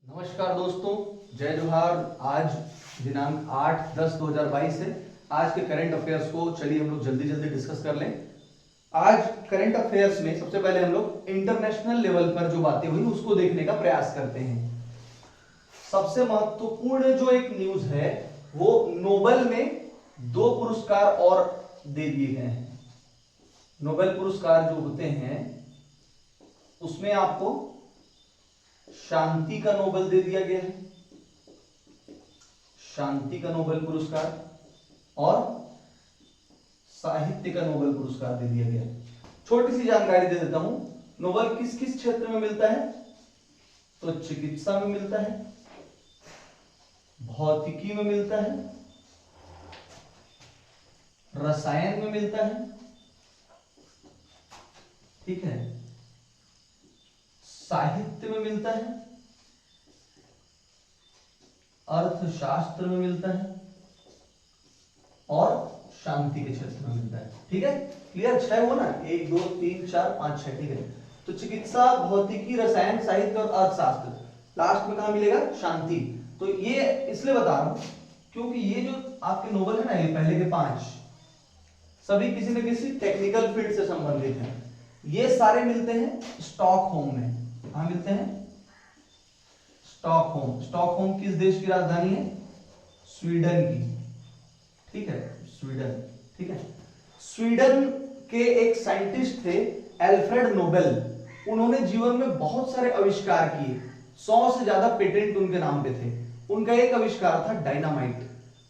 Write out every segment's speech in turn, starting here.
नमस्कार दोस्तों, जय जोहार। आज दिनांक 8/10/2022 है। आज के करंट अफेयर्स को चलिए हम लोग जल्दी जल्दी डिस्कस कर लें। आज करंट अफेयर्स में सबसे पहले हम लोग इंटरनेशनल लेवल पर जो बातें हुई उसको देखने का प्रयास करते हैं। सबसे महत्वपूर्ण जो एक न्यूज है वो नोबेल में 2 पुरस्कार और दे दिए गए हैं। नोबेल पुरस्कार जो होते हैं उसमें आपको शांति का नोबेल दे दिया गया है, शांति का नोबेल पुरस्कार, और साहित्य का नोबेल पुरस्कार दे दिया गया है। छोटी सी जानकारी दे देता हूं, नोबेल किस किस क्षेत्र में मिलता है? तो चिकित्सा में मिलता है, भौतिकी में मिलता है, रसायन में मिलता है, ठीक है, साहित्य में मिलता है, अर्थशास्त्र में मिलता है और शांति के क्षेत्र में मिलता है। ठीक है, क्लियर? 6 हो ना, 1 2 3 4 5 6। ठीक है, तो चिकित्सा, भौतिकी, रसायन, साहित्य और अर्थशास्त्र। लास्ट में कहां मिलेगा? शांति। तो ये इसलिए बता रहा हूं क्योंकि ये जो आपके नोबेल है ना, ये पहले के 5 सभी किसी न किसी टेक्निकल फील्ड से संबंधित हैं। ये सारे मिलते हैं स्टॉकहोम में। कहां मिलते हैं? स्टॉकहोम। स्टॉकहोम किस देश की राजधानी है? स्वीडन की। ठीक है, स्वीडन। ठीक है, स्वीडन के एक साइंटिस्ट थे एल्फ्रेड नोबेल। उन्होंने जीवन में बहुत सारे आविष्कार किए, 100 से ज्यादा पेटेंट उनके नाम पे थे। उनका एक आविष्कार था डायनामाइट,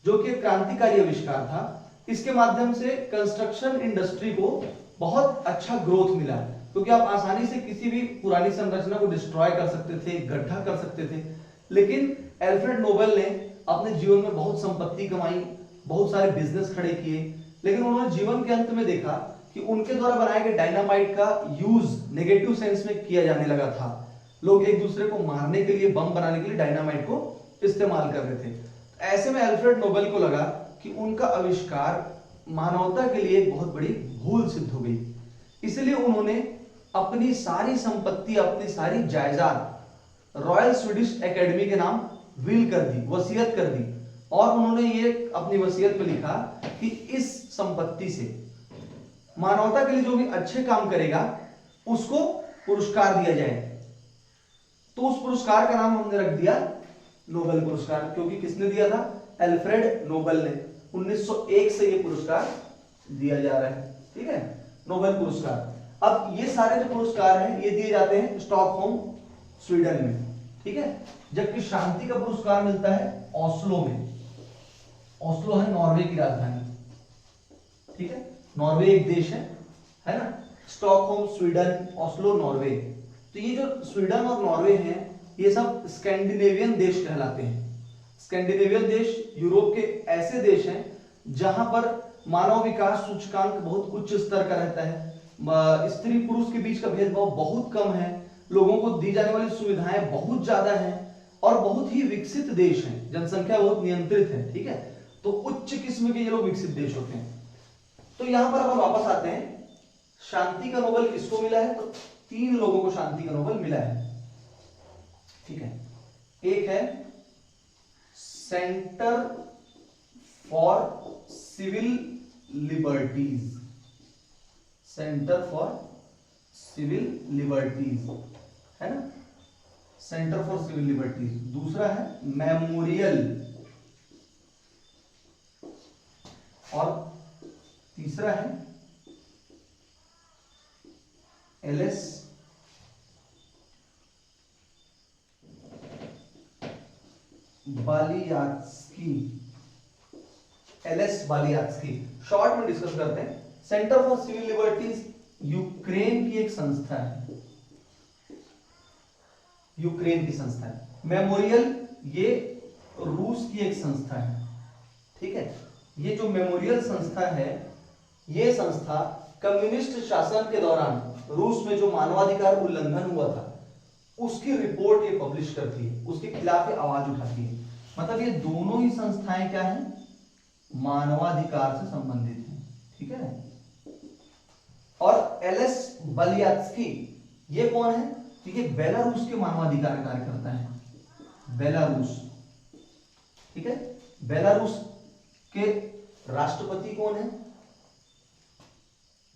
जो कि एक क्रांतिकारी आविष्कार था। इसके माध्यम से कंस्ट्रक्शन इंडस्ट्री को बहुत अच्छा ग्रोथ मिला, क्योंकि आप आसानी से किसी भी पुरानी संरचना को डिस्ट्रॉय कर सकते थे, गड्ढा कर सकते थे। लेकिन एल्फ्रेड नोबेल ने अपने जीवन में बहुत संपत्ति कमाई, बहुत सारे बिजनेस खड़े किए, लेकिन उन्होंने जीवन के अंत में देखा कि उनके द्वारा बनाए गए डायनामाइट का यूज नेगेटिव सेंस में किया जाने लगा था। लोग एक दूसरे को मारने के लिए, बम बनाने के लिए डायनामाइट को इस्तेमाल कर रहे थे। ऐसे में एल्फ्रेड नोबेल को लगा कि उनका आविष्कार मानवता के लिए एक बहुत बड़ी भूल सिद्ध हो गई। इसलिए उन्होंने अपनी सारी संपत्ति, अपनी सारी जायदाद रॉयल स्वीडिश एकेडमी के नाम विल कर दी, वसीयत कर दी। और उन्होंने ये अपनी वसीयत में लिखा कि इस संपत्ति से मानवता के लिए जो भी अच्छे काम करेगा उसको पुरस्कार दिया जाए। तो उस पुरस्कार का नाम हमने रख दिया नोबेल पुरस्कार, क्योंकि किसने दिया था? एल्फ्रेड नोबेल ने। 1901 से ये पुरस्कार दिया जा रहा है। ठीक है, नोबेल पुरस्कार। अब ये सारे जो पुरस्कार हैं ये दिए जाते हैं स्टॉकहोम, स्वीडन में। ठीक है, जबकि शांति का पुरस्कार मिलता है ओस्लो में। ओस्लो है नॉर्वे की राजधानी। ठीक है, नॉर्वे एक देश है ना। Stockholm Sweden, Oslo Norway. तो ये जो स्वीडन और नॉर्वे हैं ये सब स्कैंडिनेवियन देश कहलाते हैं। स्कैंडिनेवियन देश यूरोप के ऐसे देश हैं जहां पर मानव विकास सूचकांक बहुत उच्च स्तर का रहता है, स्त्री पुरुष के बीच का भेदभाव बहुत कम है, लोगों को दी जाने वाली सुविधाएं बहुत ज्यादा हैं और बहुत ही विकसित देश हैं, जनसंख्या बहुत नियंत्रित है। ठीक है, तो उच्च किस्म के ये लोग विकसित देश होते हैं। तो यहां पर अब वापस आते हैं, शांति का नोबेल किसको मिला है? तो 3 लोगों को शांति का नोबेल मिला है। ठीक है, एक है Centre for Civil Liberties, Centre for Civil Liberties है ना, सेंटर फॉर सिविल लिबर्टीज। दूसरा है मेमोरियल, और तीसरा है Ales Bialiatski. Ales Bialiatski, short में डिस्कस करते हैं। Centre for Civil Liberties Ukraine की एक संस्था है, यूक्रेन की संस्था है। मेमोरियल ये रूस की एक संस्था है। ठीक है, ये जो मेमोरियल संस्था है ये संस्था कम्युनिस्ट शासन के दौरान रूस में जो मानवाधिकार उल्लंघन हुआ था उसकी रिपोर्ट ये पब्लिश करती है, उसके खिलाफ ये आवाज उठाती है। मतलब ये दोनों ही संस्थाएं क्या हैं? मानवाधिकार से संबंधित हैं। ठीक है, और एलएस बालियात्स्की ये कौन है? तो ये बेलारूस के मानवाधिकार कार्यकर्ता है। बेलारूस, ठीक है। बेलारूस के राष्ट्रपति कौन है?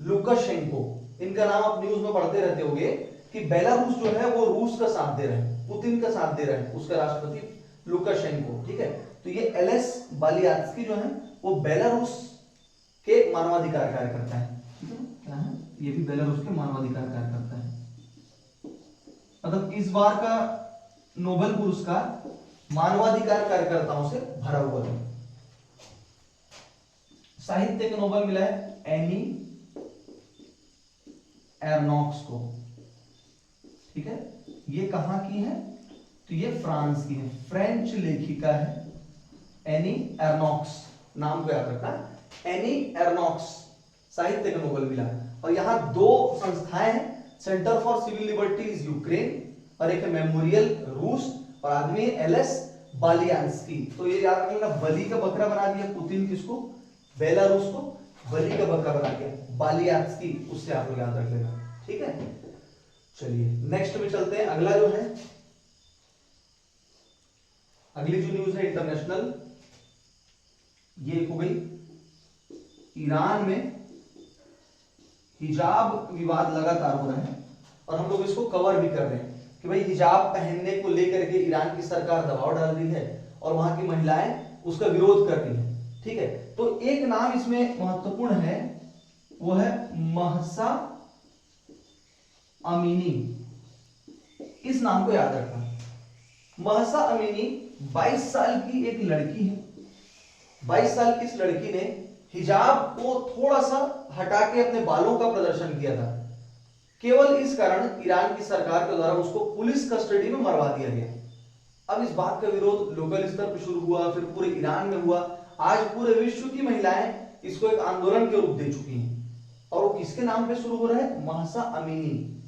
लुकाशेंको। इनका नाम आप न्यूज में पढ़ते रहते होंगे कि बेलारूस जो है वो रूस का साथ दे रहे हैं, पुतिन का साथ दे रहे हैं, उसका राष्ट्रपति लुकाशेंको, ठीक है। तो ये एलेस बालियात्स्की जो है वो बेलारूस के मानवाधिकार कार्यकर्ता है, क्या है? ये भी बेलारूस के मानवाधिकार कार्यकर्ता है। मतलब इस बार का नोबेल पुरस्कार मानवाधिकार कार्यकर्ताओं से भरा हुआ है। साहित्य का नोबेल मिला है एनी एर्नॉक्स को, ठीक है। ये कहां की है? तो ये फ्रांस की है, फ्रेंच लेखिका है एनी एर्नॉक्स, नाम को याद रखना, एनी एर्नॉक्स, साहित्य का नोबेल मिला। और यहां दो संस्थाएं हैं, Centre for Civil Liberties Ukraine और एक है मेमोरियल रूस, और आदमी है एलेस बालियान्स्की। तो ये याद रखना, बलि का बकरा बना दिया पुतिन, किसको? बेलारूस को बलि का बकरा बना दिया, बालियान्स्की, उससे आप लोग याद रख लेना, ठीक है। चलिए नेक्स्ट में चलते हैं। अगला जो है, अगली जो न्यूज है इंटरनेशनल, ये हो गई ईरान में हिजाब विवाद लगातार हो रहा है, और हम लोग इसको कवर भी कर रहे हैं कि भाई हिजाब पहनने को लेकर के ईरान की सरकार दबाव डाल रही है और वहां की महिलाएं उसका विरोध कर रही हैं, ठीक है। तो एक नाम इसमें महत्वपूर्ण है, वो है महसा अमीनी। इस नाम को याद रखना, महसा अमीनी 22 साल की एक लड़की है। 22 साल की इस लड़की ने हिजाब को थोड़ा सा हटा के अपने बालों का प्रदर्शन किया था। केवल इस कारण ईरान की सरकार के द्वारा उसको पुलिस कस्टडी में मरवा दिया गया। अब इस बात का विरोध लोकल स्तर पर शुरू हुआ, फिर पूरे ईरान में हुआ। आज पूरे विश्व की महिलाएं इसको एक आंदोलन के रूप दे चुकी हैं, और वो किसके नाम पे शुरू हो रहा है? महसा अमीनी,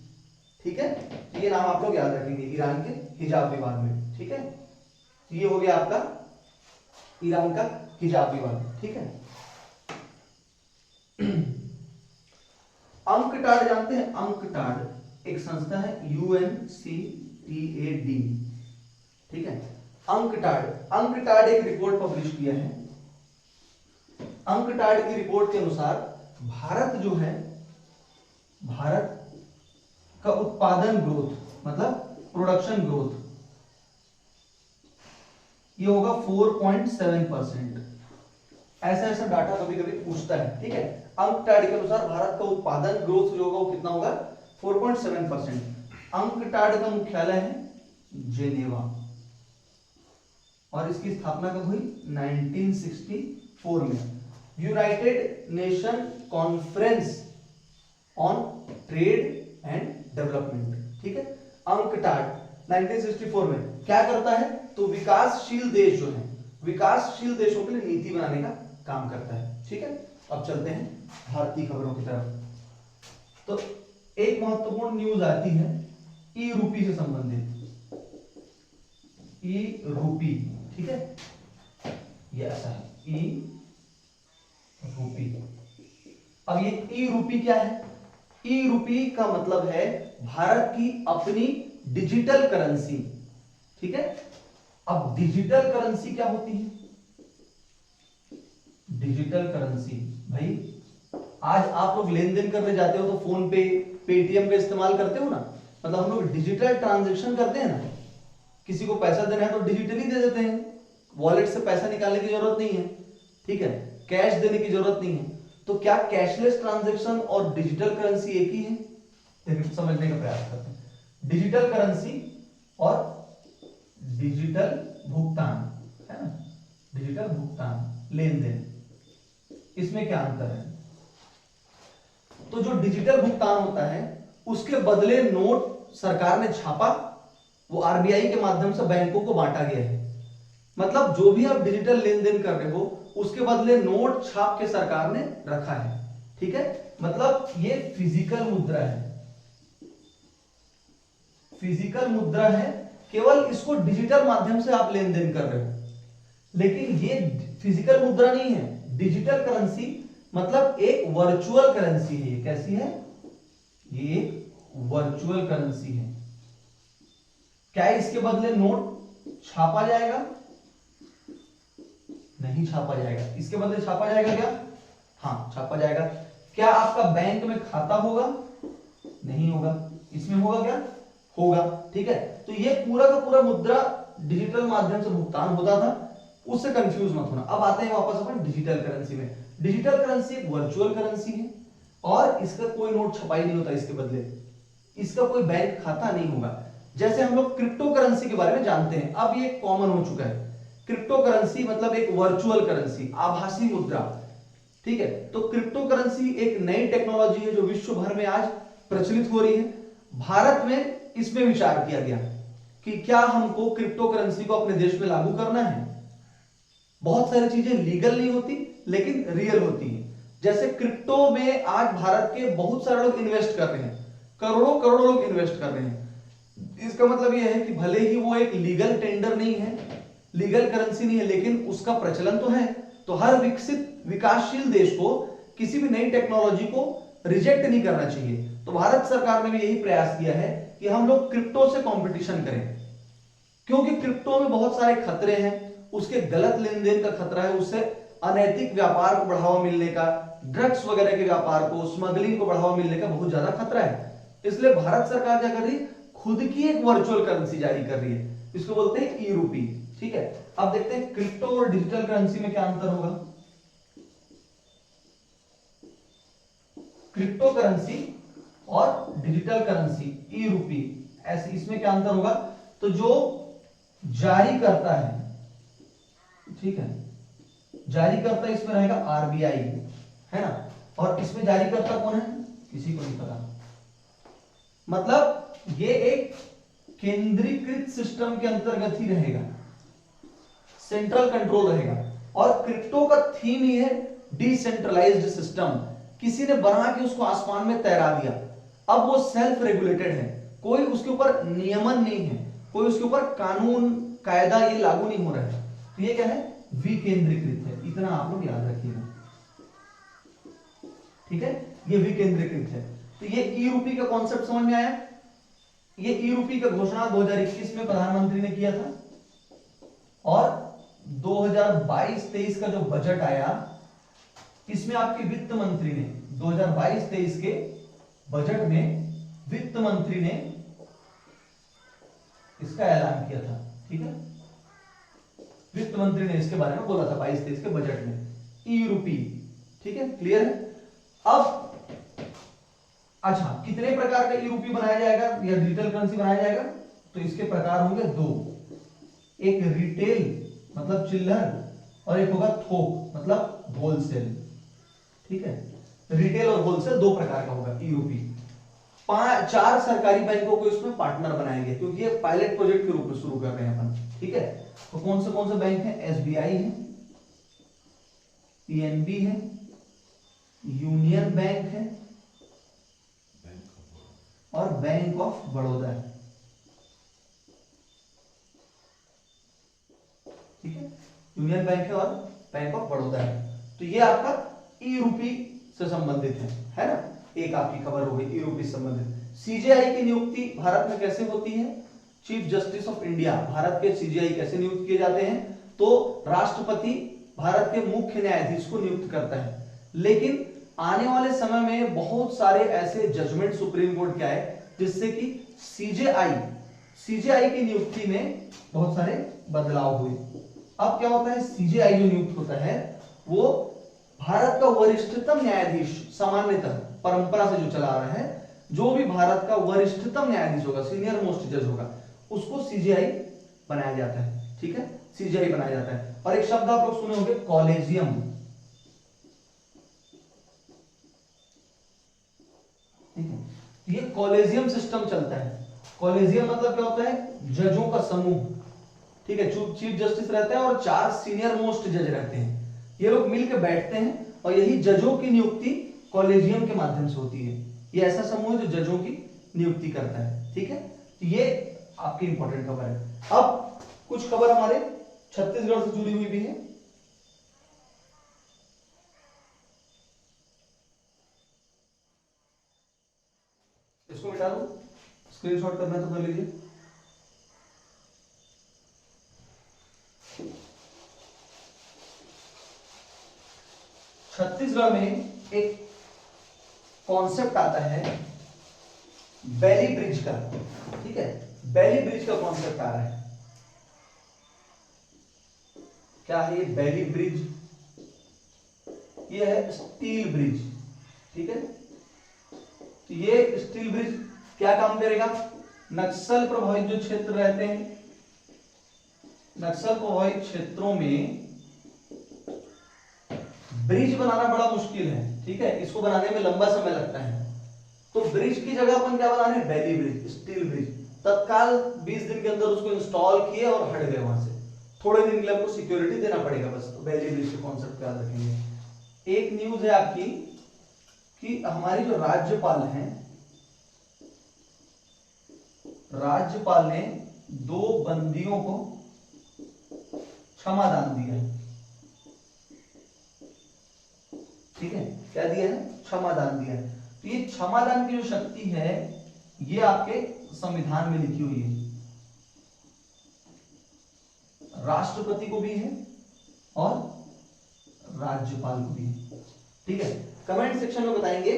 ठीक है। तो ये नाम आप लोग याद रखेंगे ईरान के हिजाब विवाद में, ठीक है। तो ये हो गया आपका ईरान का हिजाब विवाद, ठीक है। अंकटाड जानते हैं? अंकटाड एक संस्था है, UNCTAD, ठीक है। अंकटाड एक रिपोर्ट पब्लिश किया है। अंकटाड की रिपोर्ट के अनुसार भारत जो है, भारत का उत्पादन ग्रोथ, मतलब प्रोडक्शन ग्रोथ, ये होगा 4.7%। ऐसा डाटा कभी कभी पूछता है, ठीक है। अंकटाड के अनुसार भारत का उत्पादन ग्रोथ जो होगा वो कितना होगा? 4.7%। अंकटाड का मुख्यालय है जेनेवा, और इसकी स्थापना कब हुई? 1964 में, United nation conference on trade and development, ठीक है। अंकटाड 1964 में क्या करता है? तो विकासशील देश जो है, विकासशील देशों के लिए नीति बनाने का काम करता है, ठीक है। अब चलते हैं भारतीय खबरों की तरफ। तो एक महत्वपूर्ण न्यूज आती है ई रूपी से संबंधित, ई रूपी, ठीक है। ये ऐसा है ई रूपी। अब ये ई रूपी क्या है? ई रूपी का मतलब है भारत की अपनी डिजिटल करेंसी, ठीक है। अब डिजिटल करेंसी क्या होती है? डिजिटल करेंसी, भाई आज आप लोग लेन देन करने जाते हो तो फोन पे, पेटीएम पे इस्तेमाल करते हो ना, मतलब हम लोग डिजिटल ट्रांजैक्शन करते हैं ना। किसी को पैसा देना है तो डिजिटली दे देते हैं, वॉलेट से पैसा निकालने की जरूरत नहीं है, ठीक है, कैश देने की जरूरत नहीं है। तो क्या कैशलेस ट्रांजैक्शन और डिजिटल करेंसी एक ही है? देखिए समझने का प्रयास करते हैं। डिजिटल करेंसी और डिजिटल भुगतान, है ना, डिजिटल भुगतान, लेन देन, इसमें क्या अंतर है? तो जो डिजिटल भुगतान होता है उसके बदले नोट सरकार ने छापा, वो आरबीआई के माध्यम से बैंकों को बांटा गया है। मतलब जो भी आप डिजिटल लेन देन कर रहे हो उसके बदले नोट छाप के सरकार ने रखा है, ठीक है। मतलब ये फिजिकल मुद्रा है, फिजिकल मुद्रा है, केवल इसको डिजिटल माध्यम से आप लेन देन कर रहे हो। लेकिन ये फिजिकल मुद्रा नहीं है, डिजिटल करेंसी मतलब एक वर्चुअल करेंसी है। ये कैसी है? ये एक वर्चुअल करेंसी है। क्या है इसके बदले नोट छापा जाएगा? नहीं छापा जाएगा। इसके बदले छापा जाएगा क्या? हाँ छापा जाएगा। क्या आपका बैंक में खाता होगा? नहीं होगा। इसमें होगा क्या? होगा। ठीक है, तो ये पूरा का पूरा मुद्रा डिजिटल माध्यम से भुगतान होता था, उससे कंफ्यूज मत होना। अब आते हैं वापस अपन डिजिटल करेंसी में। डिजिटल करेंसी एक वर्चुअल करेंसी है और इसका कोई नोट छपाई नहीं होता, इसके बदले इसका कोई बैंक खाता नहीं होगा। जैसे हम लोग क्रिप्टो करेंसी के बारे में जानते हैं, अब ये कॉमन हो चुका है। क्रिप्टो करेंसी मतलब एक वर्चुअल करेंसी, आभासी मुद्रा। ठीक है, तो क्रिप्टो करेंसी एक नई टेक्नोलॉजी है जो विश्व भर में आज प्रचलित हो रही है। भारत में इसमें विचार किया गया कि क्या हमको क्रिप्टो करेंसी को अपने देश में लागू करना है। बहुत सारी चीजें लीगल नहीं होती लेकिन रियल होती है। जैसे क्रिप्टो में आज भारत के बहुत सारे लोग इन्वेस्ट कर रहे हैं, करोड़ों करोड़ों लोग इन्वेस्ट कर रहे हैं। इसका मतलब यह है कि भले ही वो एक लीगल टेंडर नहीं है, लीगल करेंसी नहीं है, लेकिन उसका प्रचलन तो है। तो हर विकसित विकासशील देश को किसी भी नई टेक्नोलॉजी को रिजेक्ट नहीं करना चाहिए। तो भारत सरकार ने भी यही प्रयास किया है कि हम लोग क्रिप्टो से कंपटीशन करें, क्योंकि क्रिप्टो में बहुत सारे खतरे हैं। उसके गलत लेन देन का खतरा है, उससे अनैतिक व्यापार को बढ़ावा मिलने का, ड्रग्स वगैरह के व्यापार को, स्मगलिंग को बढ़ावा मिलने का बहुत ज्यादा खतरा है। इसलिए भारत सरकार क्या कर रही है, खुद की एक वर्चुअल करेंसी जारी कर रही है, इसको बोलते हैं ई रूपी। ठीक है, अब देखते हैं क्रिप्टो और डिजिटल करेंसी में क्या अंतर होगा। क्रिप्टो करेंसी और डिजिटल करेंसी ई रूपी, ऐसे इसमें क्या अंतर होगा। तो जो जारी करता है, ठीक है, जारी करता इसमें रहेगा आरबीआई, है ना, और इसमें जारी करता कौन है, किसी को नहीं पता। मतलब ये एक केंद्रीकृत सिस्टम के अंतर्गत ही रहेगा, सेंट्रल कंट्रोल रहेगा। और क्रिप्टो का थीम ही है डिसेंट्रलाइज्ड सिस्टम। किसी ने बना के उसको आसमान में तैरा दिया, अब वो सेल्फ रेगुलेटेड है, कोई उसके ऊपर नियमन नहीं है, कोई उसके ऊपर कानून कायदा ये लागू नहीं हो रहा है। तो ये क्या है, विकेंद्रीकृत है, इतना आप लोग याद रखिएगा। ठीक है, ये विकेंद्रीकृत है। तो ये ई रूपी का कॉन्सेप्ट समझ में आया। ये ई रूपी का घोषणा 2021 में प्रधानमंत्री ने किया था, और 2022-23 का जो बजट आया इसमें आपके वित्त मंत्री ने 2022-23 के बजट में वित्त मंत्री ने इसका ऐलान किया था। ठीक है, वित्त मंत्री ने इसके बारे में बोला था 22-23 के बजट में, ई रूपी। ठीक है, क्लियर है। अब अच्छा, कितने प्रकार का ई रूपी बनाया जाएगा या डिजिटल करेंसी बनाया जाएगा, तो इसके प्रकार होंगे दो, एक रिटेल मतलब चिल्लर, और एक होगा थोक मतलब होलसेल। ठीक है, रिटेल और होलसेल दो प्रकार का होगा ई रूपी। 4 सरकारी बैंकों को इसमें पार्टनर बनाएंगे, क्योंकि ये पायलट प्रोजेक्ट के रूप में शुरू कर रहे हैं अपन। ठीक है, तो कौन से बैंक हैं, एसबीआई है, पीएनबी है, यूनियन बैंक है, और बैंक ऑफ बड़ौदा है। ठीक है, यूनियन बैंक है और बैंक ऑफ बड़ौदा है। तो ये आपका ई रूपी से संबंधित है ना। एक आपकी खबर हो गई ई रूपी से संबंधित। सीजेआई की नियुक्ति भारत में कैसे होती है, chief justice of India, Bharat के सीजेआई कैसे नियुक्त किए जाते हैं, तो राष्ट्रपति भारत के मुख्य न्यायाधीश को नियुक्त करता है। लेकिन आने वाले समय में बहुत सारे ऐसे जजमेंट सुप्रीम कोर्ट के आए जिससे कि सीजेआई की नियुक्ति में बहुत सारे बदलाव हुए। अब क्या होता है, सीजेआई जो नियुक्त होता है वो भारत का वरिष्ठतम न्यायाधीश, सामान्यतः परंपरा से जो चला आ रहा है, जो भी भारत का वरिष्ठतम न्यायाधीश होगा, सीनियर मोस्ट जज होगा, उसको सीजेआई बनाया जाता है। ठीक है, सीजेआई बनाया जाता है। और एक शब्द आप लोग सुने होंगे, कॉलेजियम। ठीक है, ये कॉलेजियम सिस्टम चलता है। कॉलेजियम मतलब क्या होता है, जजों का समूह। ठीक है, चीफ जस्टिस रहते हैं और 4 सीनियर मोस्ट जज रहते हैं, ये लोग मिलकर बैठते हैं और यही जजों की नियुक्ति कॉलेजियम के माध्यम से होती है। ये ऐसा समूह है जो जजों की नियुक्ति करता है। ठीक है, तो ये आपकी इंपॉर्टेंट खबर है। अब कुछ खबर हमारे छत्तीसगढ़ से जुड़ी हुई भी है। इसको मिटा दो, स्क्रीनशॉट करना है तो कर लीजिए। छत्तीसगढ़ में एक कॉन्सेप्ट आता है बैली ब्रिज का, ठीक है, बैली ब्रिज का कॉन्सेप्ट आ रहा है। क्या है ये बैली ब्रिज? ये है स्टील ब्रिज, ठीक है। तो ये स्टील ब्रिज क्या काम करेगा? नक्सल प्रभावित जो क्षेत्र रहते हैं, नक्सल प्रभावित क्षेत्रों में ब्रिज बनाना बड़ा मुश्किल है, ठीक है, इसको बनाने में लंबा समय लगता है। तो ब्रिज की जगह अपन क्या बना रहे हैं? बैली ब्रिज, स्टील ब्रिज। तत्काल 20 दिन के अंदर उसको इंस्टॉल किए और हट गए वहां से। थोड़े दिन के लिए आपको सिक्योरिटी देना पड़ेगा बस। तो बैली ब्रिज के कॉन्सेप्ट याद रखेंगे। एक न्यूज है आपकी कि हमारी जो राज्यपाल हैं, राज्यपाल ने 2 बंदियों को क्षमादान दिया है, ठीक है। क्या दिया है? क्षमादान दिया है। तो ये क्षमादान की जो शक्ति है ये आपके संविधान में लिखी हुई है, राष्ट्रपति को भी है और राज्यपाल को भी है, ठीक है। कमेंट सेक्शन में बताएंगे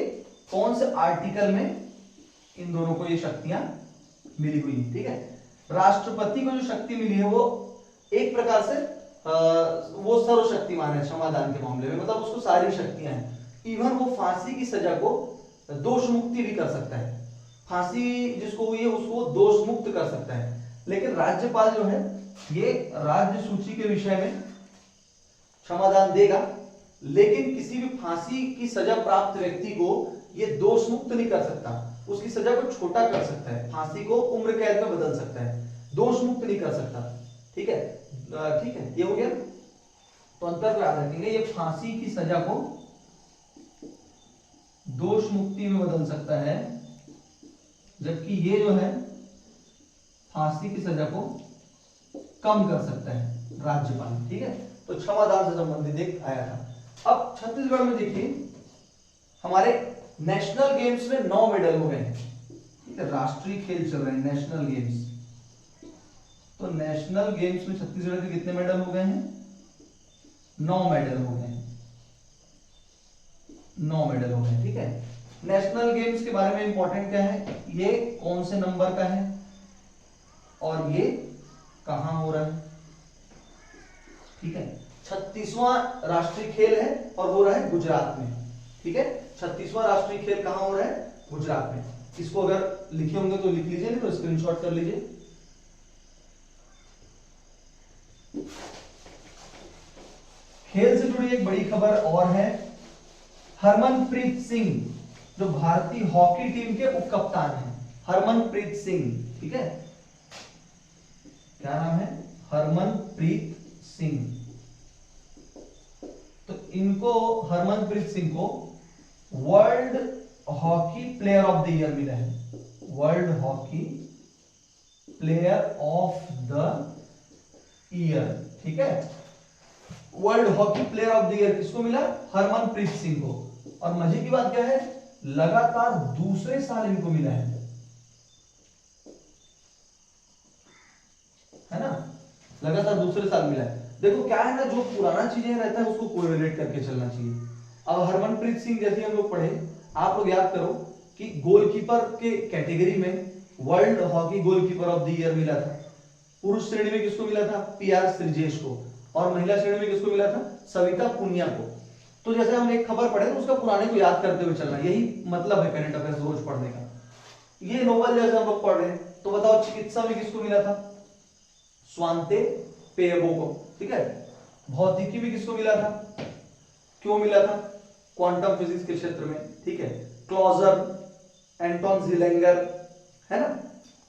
कौन से आर्टिकल में इन दोनों को ये शक्तियां मिली हुई है, ठीक है। राष्ट्रपति को जो शक्ति मिली है वो एक प्रकार से वो सर्वशक्तिमान है क्षमादान के मामले में, मतलब उसको सारी शक्तियां हैं। इवन वो फांसी की सजा को दोष मुक्ति भी कर सकता है, फांसी जिसको हुई है उसको दोष मुक्त कर सकता है। लेकिन राज्यपाल जो है ये राज्य सूची के विषय में क्षमादान देगा, लेकिन किसी भी फांसी की सजा प्राप्त व्यक्ति को ये दोष मुक्त नहीं कर सकता, उसकी सजा को छोटा कर सकता है, फांसी को उम्र कैद में बदल सकता है, दोष मुक्त नहीं कर सकता, ठीक है। ठीक है, ये हो गया। तो अंतर को याद रखेंगे, ये फांसी की सजा को दोष मुक्ति में बदल सकता है, जबकि ये जो है फांसी की सजा को कम कर सकता है राज्यपाल, ठीक है। तो क्षमादान से संबंधित एक आया था। अब छत्तीसगढ़ में देखिए हमारे नेशनल गेम्स में 9 मेडल हो गए हैं, ठीक है, राष्ट्रीय खेल चल रहे हैं नेशनल गेम्स। तो नेशनल गेम्स में छत्तीसगढ़ के कितने मेडल हो गए हैं? 9 मेडल हो गए हैं, 9 मेडल हो गए, ठीक है। नेशनल गेम्स के बारे में इंपॉर्टेंट क्या है, ये कौन से नंबर का है और ये कहां हो रहा है, ठीक है। 36वां राष्ट्रीय खेल है और हो रहा है गुजरात में, ठीक है। 36वां राष्ट्रीय खेल कहां हो रहा है? गुजरात में। इसको अगर लिखे होंगे तो लिख लीजिए, नहीं तो स्क्रीनशॉट कर लीजिए। खेल से जुड़ी एक बड़ी खबर और है, हरमनप्रीत सिंह जो भारतीय हॉकी टीम के उप कप्तान हैं, हरमनप्रीत सिंह, ठीक है, क्या नाम है? हरमनप्रीत सिंह। तो इनको, हरमनप्रीत सिंह को world hockey player of the year मिला है, world hockey player of the year, ठीक है। World hockey player of the year किसको मिला? हरमनप्रीत सिंह को। और मजे की बात क्या है, लगातार दूसरे साल इनको मिला है ना, लगातार दूसरे साल मिला है। देखो क्या है ना, जो पुराना चीजें रहता है उसको कोरिलेट करके चलना चाहिए। अब हरमनप्रीत सिंह जैसे हम लोग पढ़े, आप लोग याद करो कि गोलकीपर के कैटेगरी में world hockey goalkeeper of the year मिला था। पुरुष श्रेणी में किसको मिला था? पीआर श्रीजेश को। और महिला श्रेणी में किसको मिला था? सविता पुनिया को। तो जैसे हम एक खबर पढ़े तो उसका पुराने को याद करते हुए चलना, यही मतलब है करंट अफेयर्स रोज पढ़ने का। ये नोबेल जैसे हम लोग पढ़ रहे हैं, तो बताओ चिकित्सा में किसको मिला था? स्वांते पेयबो को, ठीक है। भौतिकी में किसको मिला था? क्यों मिला था? क्वांटम फिजिक्स के क्षेत्र में, ठीक है। क्लॉजर, एंटोन जिलेंगर, है ना,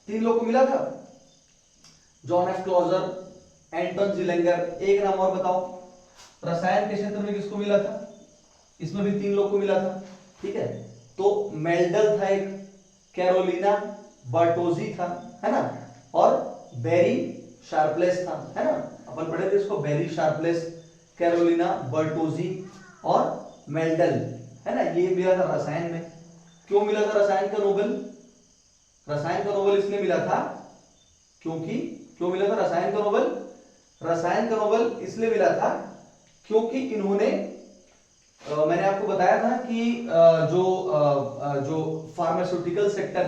3 लोग को मिला था, जॉन एफ क्लॉजर, एंटोन जिलेंगर। एक नाम और बताओ, रसायन के क्षेत्र में किसको मिला था? इसमें भी 3 लोग को मिला था, ठीक है। तो मेल्डल था एक, कैरोलिना बर्टोजी था, है ना, और बेरी शार्पलेस था, है ना। अपन पढ़े थे इसको, बेरी शार्पलेस, कैरोलिना बर्टोजी और मेल्डल, है ना। ये मिला था रसायन में। क्यों मिला था रसायन का नोबेल? रसायन का नोबेल इसलिए मिला था क्योंकि, क्यों मिला था रसायन का नोबेल? रसायन का नोबेल इसलिए मिला था क्योंकि इन्होंने मैंने आपको बताया था कि जो फार्मास्यूटिकल सेक्टर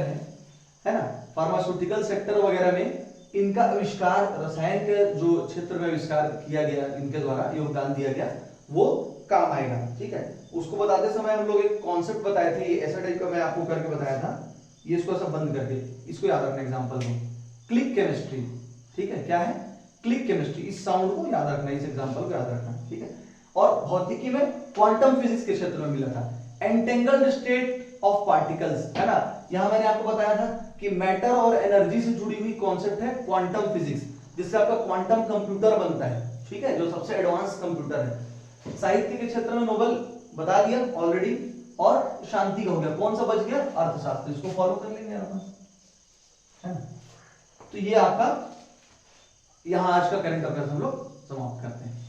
है ना, फार्मास्यूटिकल सेक्टर वगैरह में इनका आविष्कार, रसायन के जो क्षेत्र में आविष्कार किया गया, इनके द्वारा योगदान दिया गया, वो काम आएगा। ठीक है, उसको बताते समय हम लोग एक कॉन्सेप्ट बताए थे, ये ऐसा टाइप का मैं आपको करके बताया था, ये इसको सब बंद करके इसको याद रखना एग्जांपल में, क्लिक केमिस्ट्री। ठीक है, क्या है? Click chemistry. इस साउंड को याद रखना, इस एग्जांपल को याद रखना। ठीक है, और भौतिकी में क्वांटम फिजिक्स के क्षेत्र में मिला था, एंटेंगल्ड स्टेट ऑफ पार्टिकल्स, है ना। यहां मैंने आपको बताया था कि मैटर और एनर्जी से जुड़ी हुई कॉन्सेप्ट है क्वांटम फिजिक्स, जिससे आपका क्वांटम कंप्यूटर बनता है। ठीक है, जो सबसे एडवांस कंप्यूटर है। साहित्य के क्षेत्र में नोबेल बता दिया ऑलरेडी, और शांति का हो गया, कौन सा बच गया? अर्थशास्त्र। इसको फॉलो कर लेंगे अपन, है ना। तो ये आपका यहां आज का करंट अफेयर्स हम लोग समाप्त करते हैं।